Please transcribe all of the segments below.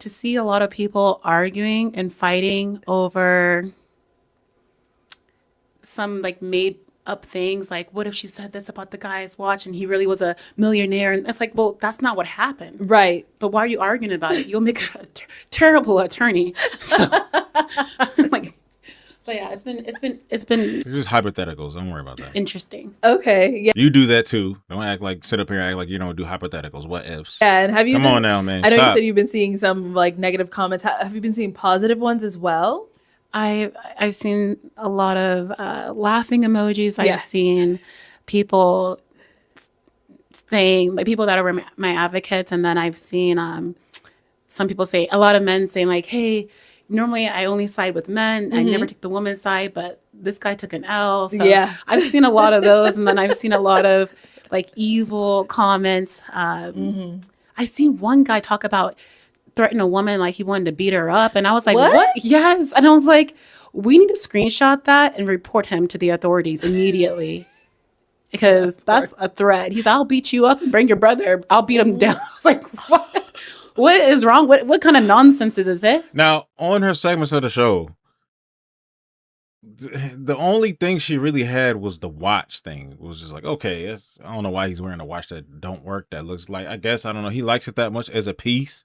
to see a lot of people arguing and fighting over some like made up things, like what if she said this about the guy's watch and he really was a millionaire, and it's like, well, that's not what happened. Right. But why are you arguing about it? You'll make a terrible attorney. So like, but yeah, it's been It's just hypotheticals. Don't worry about that. interesting. Okay. Yeah. You do that too. Don't act like sit up here and act like you don't do hypotheticals. What ifs? Yeah. And have you Come been, on now, man. I know you Stop. said you've been seeing some like negative comments. Have you been seeing positive ones as well? I've seen a lot of laughing emojis. Yeah. I've seen people saying, like, people that are my advocates, and then I've seen some people say, a lot of men saying like, hey, normally I only side with men. I never take the woman's side, but this guy took an L. So Yeah. I've seen a lot of those, and then I've seen a lot of like evil comments. I seen one guy talk about threaten a woman like he wanted to beat her up, and I was like, What? Yes. And I was like, we need to screenshot that and report him to the authorities immediately, because that's a threat. He's, I'll beat you up and bring your brother, I'll beat him down. I was like, what is wrong? What kind of nonsense is it? Now, on her segments of the show, the only thing she really had was the watch thing. It was just like, okay, I don't know why he's wearing a watch that don't work. That looks like, I guess, I don't know, he likes it that much as a piece.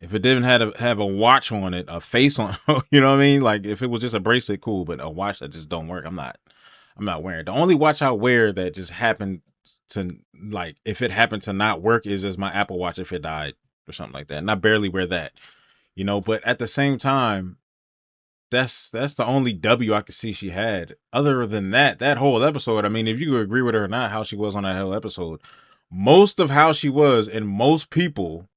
If it didn't have a watch on it, a face on, you know what I mean? Like if it was just a bracelet, cool, but a watch that just don't work, I'm not wearing it. The only watch I wear that just happened to, like, if it happened to not work is my Apple Watch if it died or something like that. And I barely wear that, you know, but at the same time, that's the only W I could see she had. Other than that whole episode, I mean, if you agree with her or not, how she was on that whole episode, most of how she was, and most people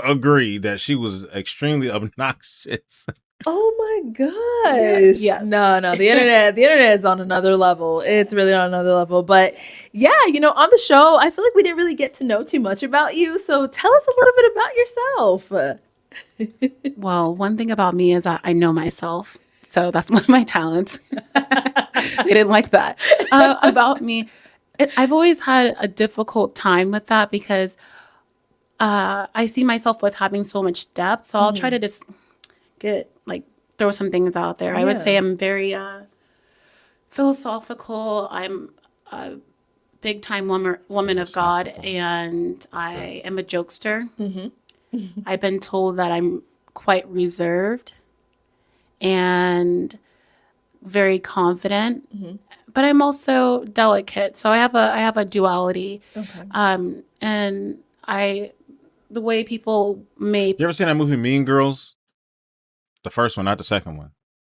agree that she was extremely obnoxious. Oh my gosh. Yes. No, the internet is on another level. It's really on another level. But yeah, on the show, I feel like we didn't really get to know too much about you. So tell us a little bit about yourself. Well, one thing about me is I know myself. So that's one of my talents. They didn't like that about me. I've always had a difficult time with that, because I see myself with having so much depth. So I'll try to just throw some things out there. I would say I'm very philosophical. I'm a big time woman of God, and I am a jokester. I've been told that I'm quite reserved and very confident, but I'm also delicate. So I have a duality. Okay. And the way people may. You ever seen that movie Mean Girls? The first one, not the second one.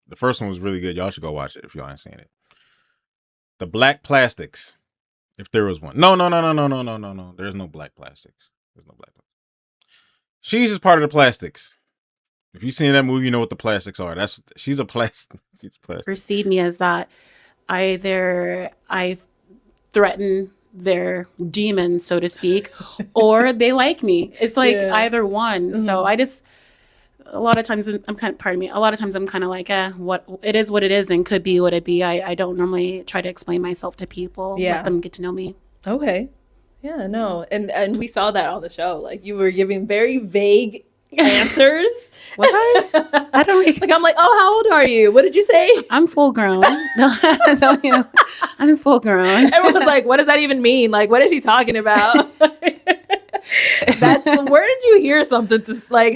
The first one was really good. Y'all should go watch it if y'all ain't seen it. The black plastics, if there was one. No. There's no black plastics. There's no black plastics. She's just part of the plastics. If you've seen that movie, you know what the plastics are. She's a plastic. She's a plastic. Perceive me as that. Either I threaten their demon, so to speak, or they like me. It's like either one. So I just, a lot of times I'm kind of like, what it is and could be what it be. I don't normally try to explain myself to people. Let them get to know me. Okay. Yeah, no. And we saw that on the show. Like, you were giving very vague answers. Was I? I don't really. Like, I'm like, oh, how old are you? What did you say? I'm full grown. So, I'm full grown. Everyone's like, what does that even mean? Like, what is she talking about? Where did you hear something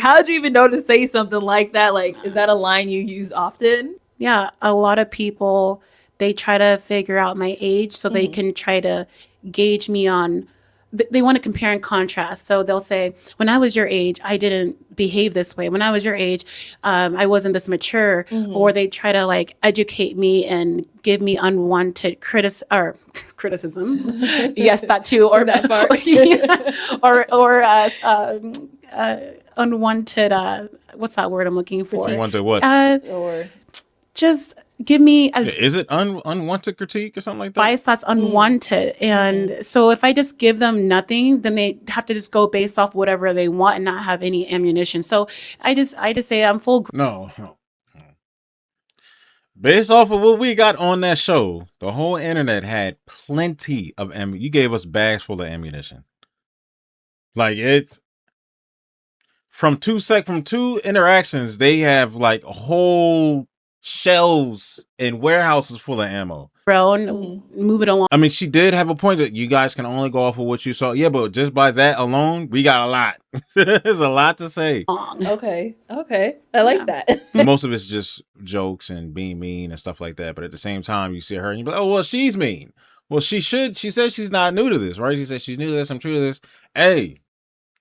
how did you even know to say something like that? Like, is that a line you use often? Yeah, a lot of people, they try to figure out my age so they can try to gauge me on, they want to compare and contrast. So they'll say, when I was your age, I didn't behave this way. When I was your age, I wasn't this mature. Or they try to educate me and give me unwanted criticism. Yes, that too. Or that part. or unwanted, what's that word I'm looking for? Unwanted what? Or just give me is it unwanted critique or something like that? advice that's unwanted. And so if I just give them nothing, then they have to just go based off whatever they want and not have any ammunition. So I just say I'm full. No. Based off of what we got on that show, the whole internet had plenty of you gave us bags full of ammunition. Like, it's from two interactions, they have like whole shelves and warehouses full of ammo. Grown, move it along. I mean, she did have a point that you guys can only go off of what you saw. Yeah, but just by that alone, we got a lot. There's a lot to say. Okay. I like that. Most of it's just jokes and being mean and stuff like that. But at the same time, you see her and you're like, oh, well, she's mean. Well, she said she's not new to this, right? She said she's new to this. I'm true to this. Hey,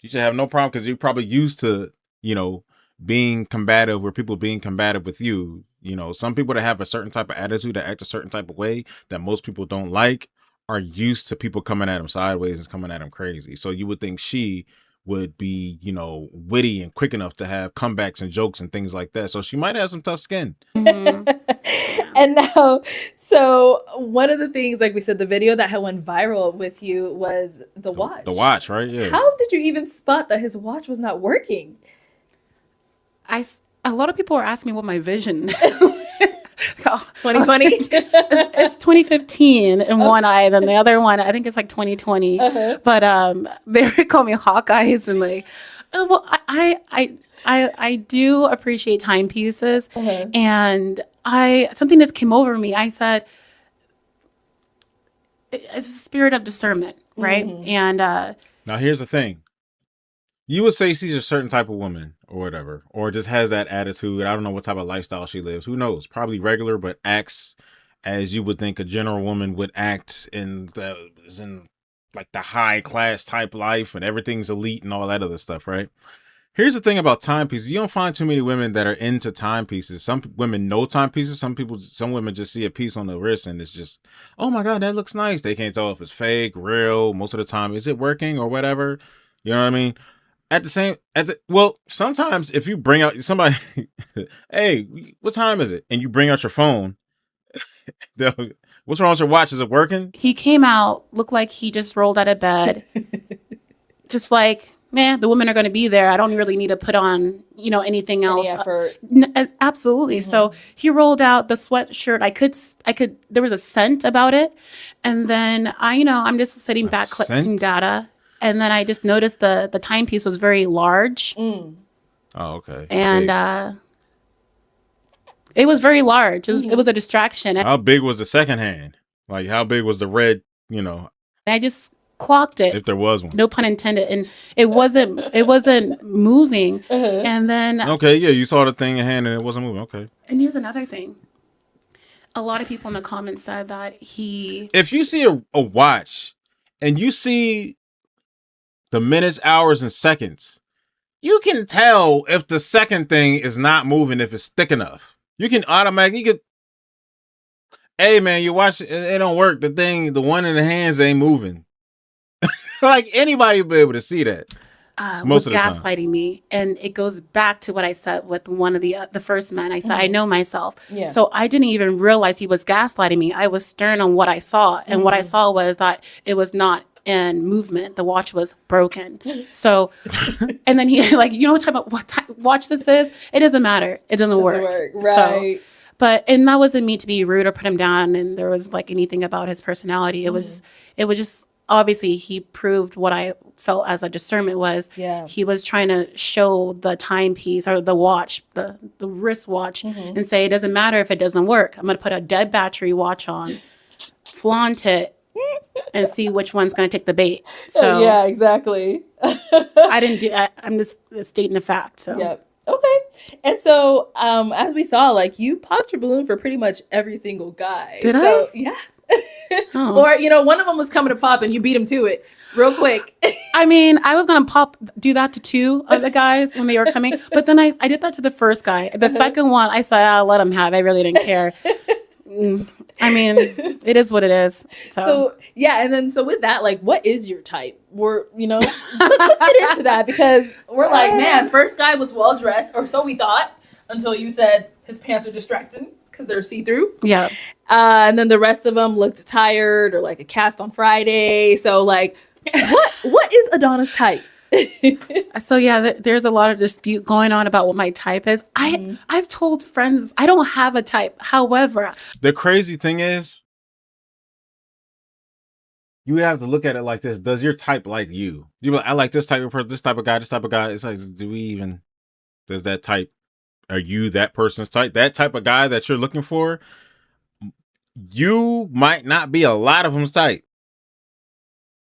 you should have no problem because you're probably used to, being combative or people being combative with you. Some people that have a certain type of attitude, that act a certain type of way that most people don't like, are used to people coming at them sideways and coming at them crazy. So you would think she would be, witty and quick enough to have comebacks and jokes and things like that. So she might have some tough skin. And now, so one of the things, like we said, the video that had went viral with you was the watch. The watch, right? Yeah. How did you even spot that his watch was not working? A lot of people are asking me what my vision. 2020. It's 2015 in one eye, then the other one I think it's like 2020. But they call me Hawkeyes and like, well, I do appreciate timepieces, and something just came over me. I said, it's a spirit of discernment, right? And now here's the thing. You would say she's a certain type of woman or whatever, or just has that attitude. I don't know what type of lifestyle she lives. Who knows? Probably regular, but acts as you would think a general woman would act in like the high class type life and everything's elite and all that other stuff, right? Here's the thing about timepieces. You don't find too many women that are into timepieces. Some women know timepieces. Some women just see a piece on the wrist and it's just, oh my God, that looks nice. They can't tell if it's fake, real. Most of the time, is it working or whatever? You know what I mean? Sometimes if you bring out somebody, hey, what time is it? And you bring out your phone, what's wrong with your watch? Is it working? He came out, looked like he just rolled out of bed. Just like, the women are going to be there. I don't really need to put on, anything else. Any effort. Absolutely. So he rolled out the sweatshirt. I could, there was a scent about it. And then I'm just sitting back collecting data. And then I just noticed the timepiece was very large. Oh, okay. And it was very large. It was a distraction. How big was the second hand? Like, how big was the red, I just clocked it. If there was one. No pun intended. And it wasn't moving. And then... Okay, yeah, you saw the thing in hand and it wasn't moving. Okay. And here's another thing. A lot of people in the comments said that If you see a watch and you see the minutes, hours, and seconds, you can tell if the second thing is not moving, if it's thick enough. You can automatically hey man, you watch it don't work. The one in the hands ain't moving. Like anybody will be able to see that. Was gaslighting me, and it goes back to what I said with one of the first men. I said I know myself, so I didn't even realize he was gaslighting me. I was stern on what I saw, and what I saw was that it was not in movement. The watch was broken. So, and then he what type of watch this is? It doesn't matter. It doesn't work. Right. So, and that wasn't me to be rude or put him down. And there was like anything about his personality. It was just obviously he proved what I felt as a discernment was. Yeah. He was trying to show the timepiece or the watch, the wristwatch, and say it doesn't matter if it doesn't work. I'm going to put a dead battery watch on, flaunt it, and see which one's going to take the bait. So yeah, exactly. I didn't do. I'm just stating a fact. So yep. Okay. And so, as we saw, like you popped your balloon for pretty much every single guy. Did I? Yeah. Or one of them was coming to pop and you beat him to it real quick. I mean, I was gonna do that to two of the guys when they were coming, but then I did that to the first guy. The second one, I said, I'll let him have. I really didn't care. I mean, it is what it is. So yeah, and then so with that, like, what is your type? Let's get into that because we're like, man, first guy was well dressed, or so we thought, until you said his pants are distracting because they're see through. Yeah. And then the rest of them looked tired or like a cast on Friday. So like, what is Adanna's type? So yeah, there's a lot of dispute going on about what my type is. I've told friends I don't have a type. However, the crazy thing is, you have to look at it like this. Does your type like you? You be like, I like this type of person, this type of guy, this type of guy. It's like, does that type, are you that person's type? That type of guy that you're looking for, you might not be a lot of them's type.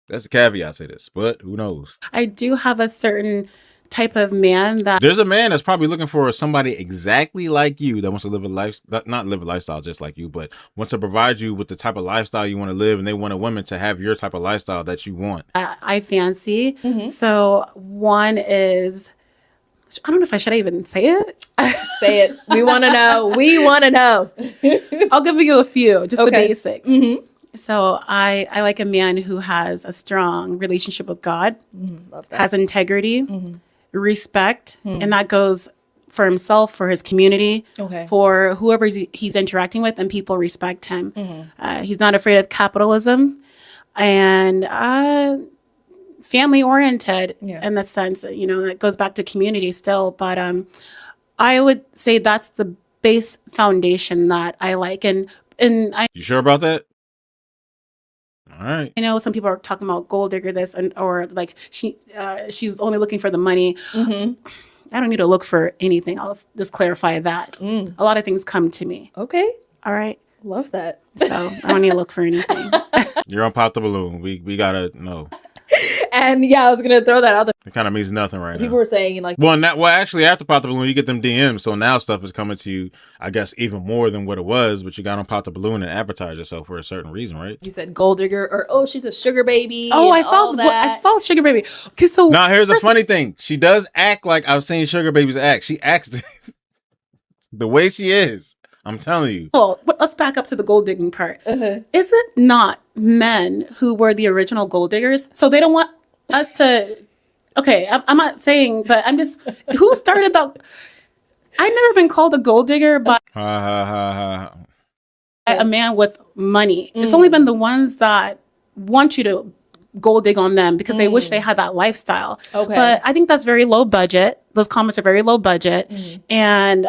That's a caveat to this, but who knows? I do have a certain type of man that There's a man that's probably looking for somebody exactly like you that wants to live a life, not live a lifestyle just like you, but wants to provide you with the type of lifestyle you want to live, and they want a woman to have your type of lifestyle that you want. I fancy. So one is, I don't know if I should even say it. Say it. We want to know. We want to know. I'll give you a few, just the Okay. basics. So I like a man who has a strong relationship with God, Love that. has integrity, respect, and that goes for himself, for his community, Okay. for whoever he's interacting with, and people respect him. He's not afraid of capitalism, and family oriented in the sense, you know, that goes back to community still. But I would say that's the base foundation that I like, and I. You sure about that? All right. I know some people are talking about gold digger this, or like she's only looking for the money. I don't need to look for anything. I'll just clarify that. A lot of things come to me. Okay. All right. Love that. So I don't need to look for anything. You're on Pop the Balloon. We gotta know. And yeah, I was gonna throw that out there. It kind of means nothing right People now. were saying like, Well, actually, after Pop the Balloon, you get them DMs. So now stuff is coming to you, I guess, even more than what it was. But you got on Pop the Balloon and advertise yourself for a certain reason, right? you said gold digger, or oh, she's a sugar baby. Oh, and I saw all that. I saw Sugar Baby. Okay, so Now, here's the first- funny thing. She does act like I've seen Sugar Babies act. She acts the way she is. I'm telling you. Well, but let's back up to the gold digging part. Is it not men who were the original gold diggers? So they don't want us to. Okay, I'm not saying, but I'm just. Who started the? I've never been called a gold digger by Ha ha ha ha. a man with money. It's only been the ones that want you to gold dig on them because they wish they had that lifestyle. Okay. But I think that's very low budget. Those comments are very low budget, and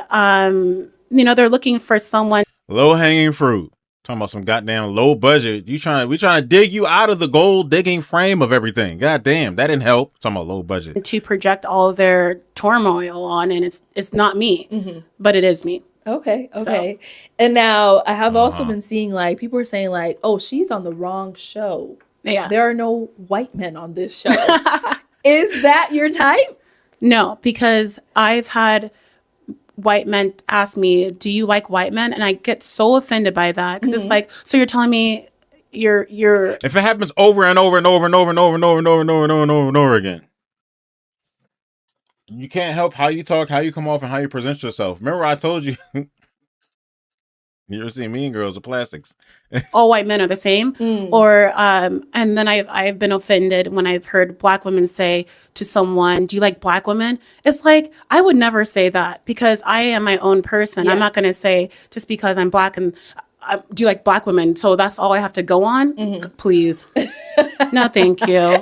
you know, they're looking for someone Low hanging fruit. Talking about some goddamn low budget. We trying to dig you out of the gold digging frame of everything. God damn, that didn't help. Talking about low budget. to project all of their turmoil on, and it's not me, but it is me. Okay. And now I have also been seeing like people are saying like, oh, she's on the wrong show. Yeah. There are no white men on this show. Is that your type? No, because I've had white men ask me, "Do you like white men?" And I get so offended by that because it's like, so you're telling me you're If it happens over and over and over and over and over and over and over and over and over and over and over again, you can't help how you talk, how you come off, and how you present yourself. Remember, I told you. You ever seen Mean Girls of Plastics? all white men are the same, or and then I've been offended when I've heard black women say to someone, "Do you like black women?" It's like I would never say that because I am my own person. I'm not going to say just because I'm black and do you like black women? So that's all I have to go on. Please, no, thank you.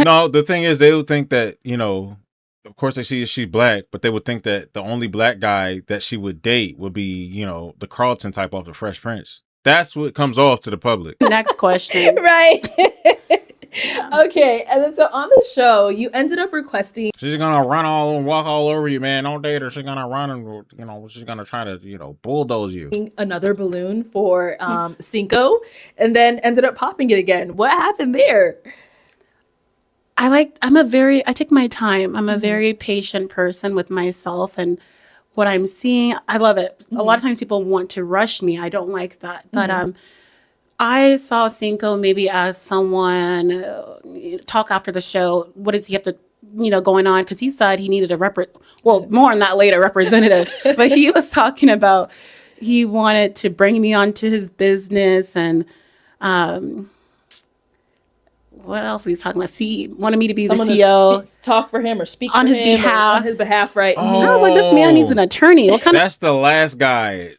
No, the thing is, they would think that, you know, of course they see she's black, but they would think that the only black guy that she would date would be, you know, the Carlton type off the Fresh Prince. That's what comes off to the public. Next question. Right. Okay. And then so on the show, you ended up requesting She's gonna run all and walk all over you, man. Don't date her. She's gonna run and, you know, she's gonna try to, you know, bulldoze you. another balloon for Cinco, and then ended up popping it again. What happened there? I take my time. I'm a very patient person with myself and what I'm seeing. I love it. A lot of times people want to rush me. I don't like that. But I saw Cinco maybe as someone talk after the show. What does he have to, you know, going on? Because he said he needed more on that later, representative. But he was talking about he wanted to bring me onto his business and what else was he talking about? He wanted me to be Someone the to CEO. talk for him or speak On for his him or behalf. on his behalf, right? Oh. And I was like, this man needs an attorney. What kind of That's the last guy.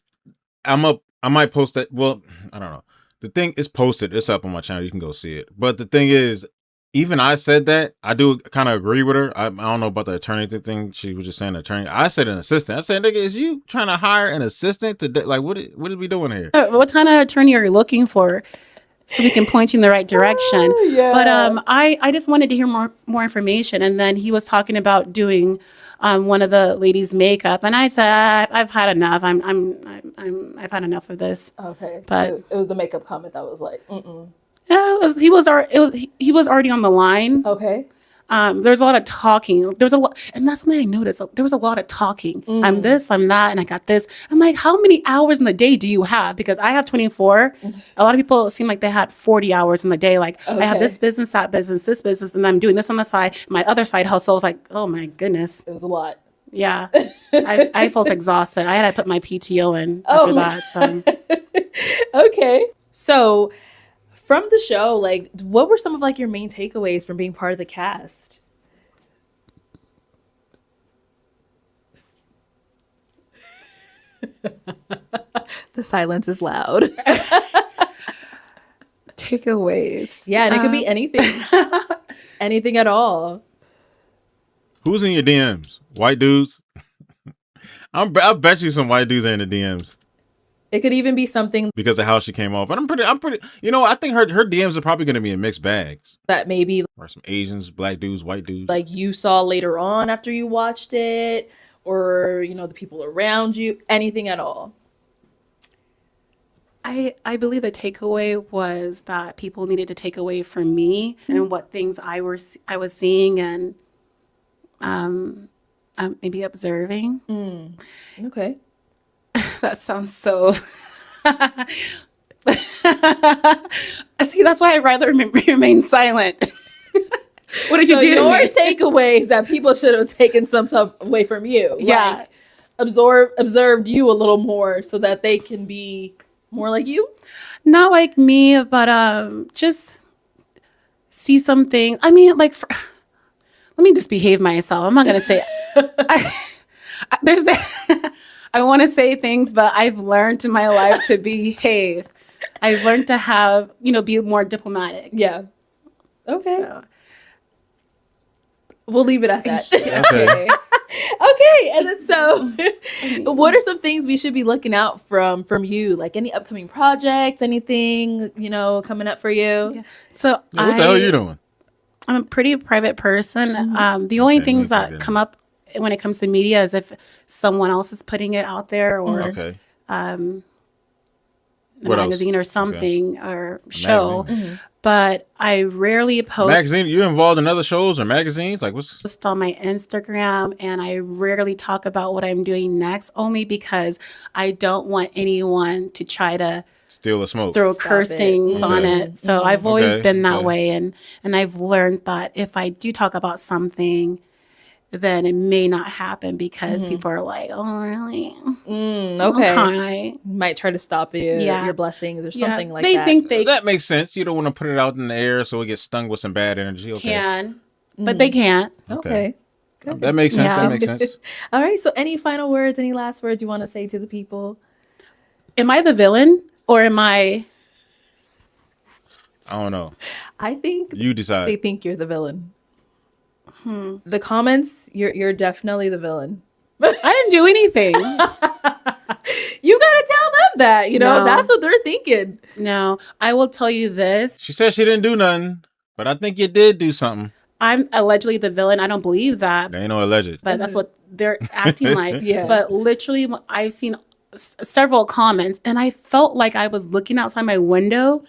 I might post that. Well, I don't know. The thing is posted. It's up on my channel. You can go see it. But the thing is, even I said that. I do kind of agree with her. I don't know about the attorney thing. She was just saying attorney. I said an assistant. I said, nigga, is you trying to hire an assistant to like what are we doing here? what kind of attorney are you looking for? so we can point you in the right direction. Yeah. But I just wanted to hear more information. And then he was talking about doing one of the ladies' makeup, and I said, I've had enough. I've had enough of this. Okay. But So it was the makeup comment that was like, yeah, he was already on the line. okay. There's a lot of talking. There was a lot, and that's something I noticed. There was a lot of talking. I'm this, I'm that, and I got this. I'm like, how many hours in the day do you have? Because I have 24. A lot of people seem like they had 40 hours in the day. Like I have this business, that business, this business, and I'm doing this on the side. My other side hustle was like, oh my goodness. It was a lot. Yeah, I felt exhausted. I had to put my PTO in after that. So Okay. So from the show, like, what were some of like your main takeaways from being part of the cast? The silence is loud. takeaways. Yeah, and it could be anything. Anything at all. Who's in your DMs? White dudes? I bet you some white dudes are in the DMs It could even be something because of how she came off. But I'm pretty. You know, I think her DMs are probably going to be in mixed bags. that maybe Or some Asians, black dudes, white dudes. like you saw later on after you watched it, or you know, the people around you, anything at all. I believe the takeaway was that people needed to take away from me and what things I was seeing and maybe observing. Okay. That sounds so. See, that's why I'd rather remain silent. What did you So do to your me? takeaways that people should have taken some stuff away from you. Yeah. Like, observed you a little more so that they can be more like you. Not like me, but just see some things. I mean, like, let me just behave myself. I'm not gonna say. There's that. I want to say things, but I've learned in my life to behave. I've learned to have, be more diplomatic. Yeah. Okay. So. We'll leave it at that. Okay. Okay. And then so what are some things we should be looking out from you? Like any upcoming projects, anything, coming up for you? Yeah. So What the hell are you doing? I'm a pretty private person. The only Okay, things okay, that good. come up when it comes to media is if someone else is putting it out there or Okay. a What else? magazine or something or show. Magazine. But I rarely post Magazine? You involved in other shows or magazines? Like what's? on my Instagram, and I rarely talk about what I'm doing next, only because I don't want anyone to try to Steal the smoke. throw Stop cursings it. on Okay. it. So I've always Okay, been that okay. way, and I've learned that if I do talk about something, then it may not happen because people are like, "Oh, really? Okay. Might try to stop you, Yeah. your blessings or something like they that. think they That makes sense. You don't want to put it out in the air so it gets stung with some bad energy. Okay. can, but they can't." Okay. Good. That makes sense. Yeah. That makes sense. All right. So any final words, any last words you want to say to the people? Am I the villain or am I? I don't know. I think You decide. they think you're the villain. The comments, you're definitely the villain. I didn't do anything. You gotta tell them that, No. that's what they're thinking. No, I will tell you this. She said she didn't do nothing, but I think you did do something. I'm allegedly the villain. I don't believe that, There ain't no alleged. but that's what they're acting like. Yeah. But literally, I've seen several comments, and I felt like I was looking outside my window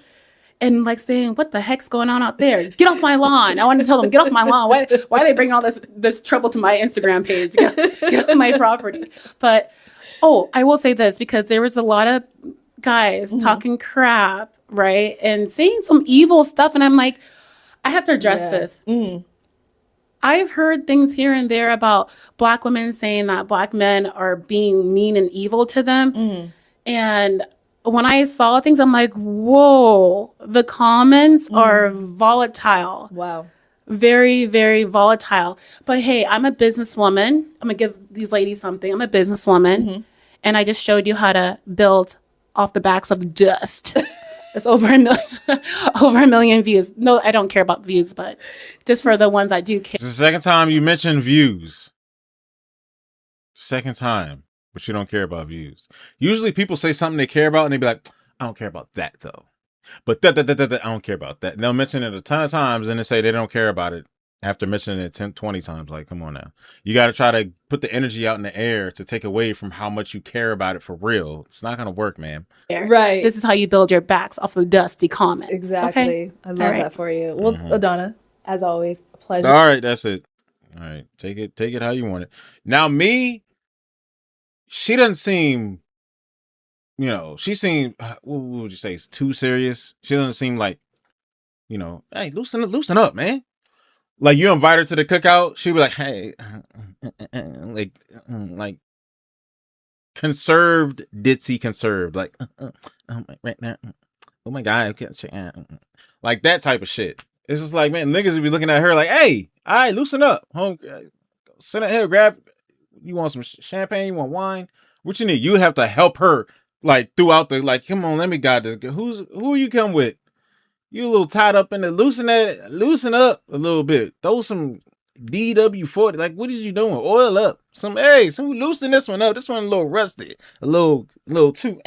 and like saying, "What the heck's going on out there? Get off my lawn!" I wanted to tell them, "Get off my lawn! Why are they bringing all this trouble to my Instagram page? Get off my property!" But I will say this, because there was a lot of guys talking crap, right, and saying some evil stuff, and I'm like, I have to address Yeah. this. I've heard things here and there about Black women saying that Black men are being mean and evil to them. And when I saw things, I'm like, whoa, the comments are volatile. Wow. Very, very volatile. But hey, I'm a businesswoman. I'm going to give these ladies something. I'm a businesswoman. And I just showed you how to build off the backs of dust. It's over a million views. No, I don't care about views, but just for the ones I do care. It's the second time you mentioned views. Second time, but you don't care about views. Usually people say something they care about and they be like, I don't care about that though. But I don't care about that. They'll mention it a ton of times and then say they don't care about it after mentioning it 10, 20 times. Like, come on now. You got to try to put the energy out in the air to take away from how much you care about it for real. It's not going to work, man. Right. This is how you build your backs off of dusty comments. Exactly. Okay? I love that for you. Well, Adanna, as always, a pleasure. All right, that's it. All right, take it how you want it. Now, me, she doesn't seem, she seemed, what would you say, it's too serious. She doesn't seem like, hey, loosen up, man. Like, you invite her to the cookout, she'd be like, hey, like conserved, ditzy conserved, like, oh my God, like that type of shit. It's just like, man, niggas would be looking at her like, hey, all right, loosen up. Home, sit down here, grab, you want some champagne, you want wine? What you need? You have to help her, like, throughout the, like, come on, let me guide this. Who you come with? You a little tied up in the, loosen up a little bit. Throw some DW40. Like, what are you doing? Oil up. Loosen this one up. This one a little rusty. A little too.